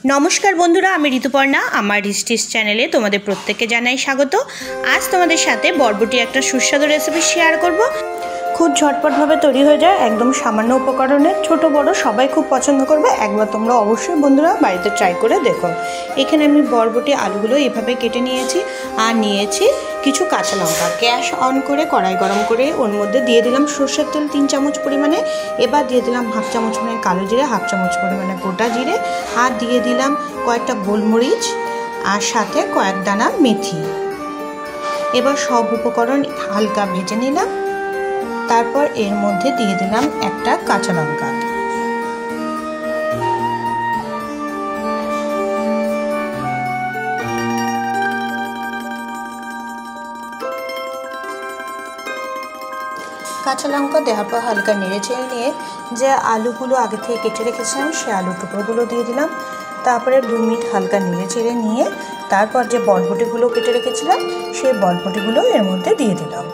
नमस्कार बंधुरा आमी ऋतुपर्णा आमार रिस्टिस चैनेले तोमादेर प्रत्येकके जानाई स्वागत। आज तोमादेर साथे बरबटी एकटा सुस्वादु रेसिपि शेयर करब। खूब झटपट भावे तैरी हो जाए, एकदम सामान्य उपकरणे छोटो बड़ो सबाई खूब पसंद करबे। एकबार तोमरा अवश्यई बंधुरा बाड़ीते ट्राई करे देखो। एखाने आमी बरबटी आलुगुलो एभाবে केटे निয়েছি আর নিয়েছি কিছু কাঁচা লঙ্কা। গ্যাস অন করে কড়াই গরম করে ওর মধ্যে দিয়ে দিলাম সরষের তেল 3 চামচ পরিমাণে। এবার দিয়ে দিলাম হাফ চামচ পরিমাণে কালো জিরে, হাফ চামচ পরিমাণে গোটা জিরে, আর দিয়ে দিলাম কয়েকটা গোলমরিচ আর সাথে কয়েক দানা মেথি। এবার সব উপকরণ হালকা ভেজে নিলাম। তারপর এর মধ্যে দিয়ে দিলাম একটা কাঁচা লঙ্কা। কাঁচা লঙ্কা দেওয়ার পর হালকা নেড়ে চেড়ে নিয়ে যে আলুগুলো আগে থেকে কেটে রেখেছিলাম সেই আলু টুকরোগুলো দিয়ে দিলাম। তারপরে 2 মিনিট হালকা নেড়ে চেড়ে নিয়ে তারপর যে বরবটিগুলো কেটে রেখেছিলাম সেই বরবটিগুলো এর মধ্যে দিয়ে দিলাম।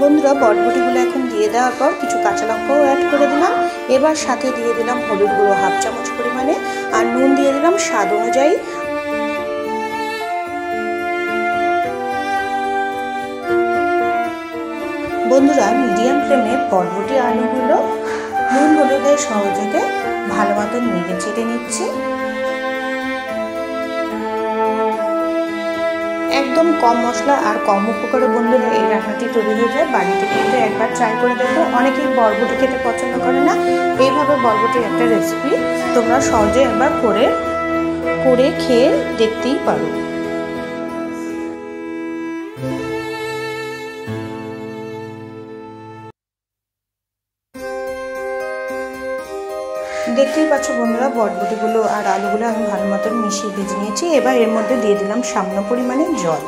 বন্ধুরা বরবটিগুলো এখন দিয়ে দেওয়ার পর কিছু কাঁচা লঙ্কাও অ্যাড করে দিলাম। এবার সাথে দিয়ে দিলাম হলুদ গুঁড়ো হাফ চামচ পরিমাণে আর নুন দিয়ে দিলাম স্বাদ অনুযায়ী। বন্ধুরা মিডিয়াম ফ্লেমে বরবটি আলুগুলো নুন হলুদের সহযোগে ভালো মতো নেড়ে চেড়ে নিচ্ছি। একদম কম মশলা আর কম উপকরণে বন্ধুরা এই রান্নাটি তৈরি হয়ে যায়। বাড়িতে কিন্তু একবার ট্রাই করে দেখো। অনেকেই বরবটি খেতে পছন্দ করে না, এইভাবে বরবটির একটা রেসিপি তোমরা সহজে একবার করে খেয়ে দেখতেই পারো। দেখতেই পাচ্ছ বন্ধুরা বরবটিগুলো আর আলুগুলো আমি ভালো মতন মিশিয়ে ভেজে নিয়েছি। এবার এর মধ্যে দিয়ে দিলাম সামান্য পরিমাণে জল।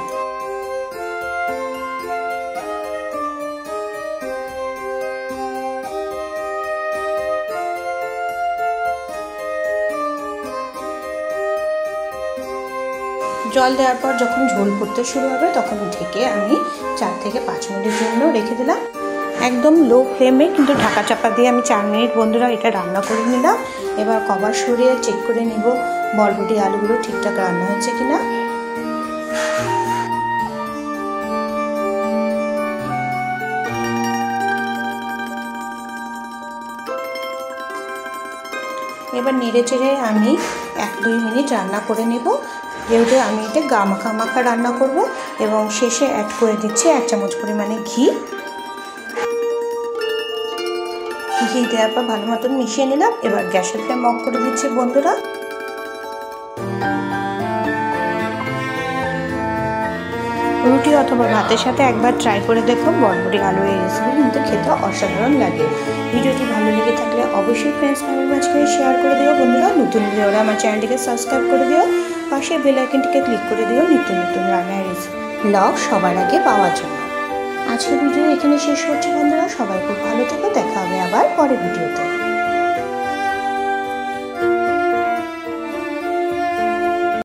জল দেওয়ার পর যখন ঝোল ফুটতে শুরু হবে তখন ঢেকে আমি 4 থেকে 5 মিনিটের জন্য রেখে দিলাম। একদম লো ফ্লেমে কিন্তু ঢাকা চাপা দিয়ে আমি 4 মিনিট বন্ধুরা এটা রান্না করে নিলাম। এবার কভার সরিয়ে চেক করে নিব বরবটি আলুগুলো ঠিকঠাক রান্না হয়েছে কিনা। এবার নেড়ে চেড়ে আমি 1-2 মিনিট রান্না করে নেব। যেহেতু আমি এটা গা মাখা মাখা রান্না করব এবং শেষে অ্যাড করে দিচ্ছি 1 চামচ পরিমাণে ঘি। ঘি দেওয়ার পর ভালো মতন মিশিয়ে নিলাম। এবার গ্যাসের ফ্লেম অফ করে দিচ্ছি বন্ধুরা। রুটি অথবা ভাতের সাথে একবার ট্রাই করে দেখো। বরবটি আলু এই রেসিপি কিন্তু খেতে অসাধারণ লাগে। ভিডিওটি ভালো লেগে থাকলে অবশ্যই ফ্রেন্ডস ফ্যামিলির মাঝখানে শেয়ার করে দিও বন্ধুরা। নতুন ভিডিওরা আমার চ্যানেলটিকে সাবস্ক্রাইব করে দিও, পাশে বেল আইকনটিকে ক্লিক করে দিও নিত্য নতুন রান্নার রেসিপি ব্লগ সবার আগে পাওয়ার জন্য। আজকের ভিডিও এখানে শেষ হচ্ছে বন্ধুরা। সবাই খুব ভালো থেকো, দেখা হবে আবার পরের ভিডিওতে।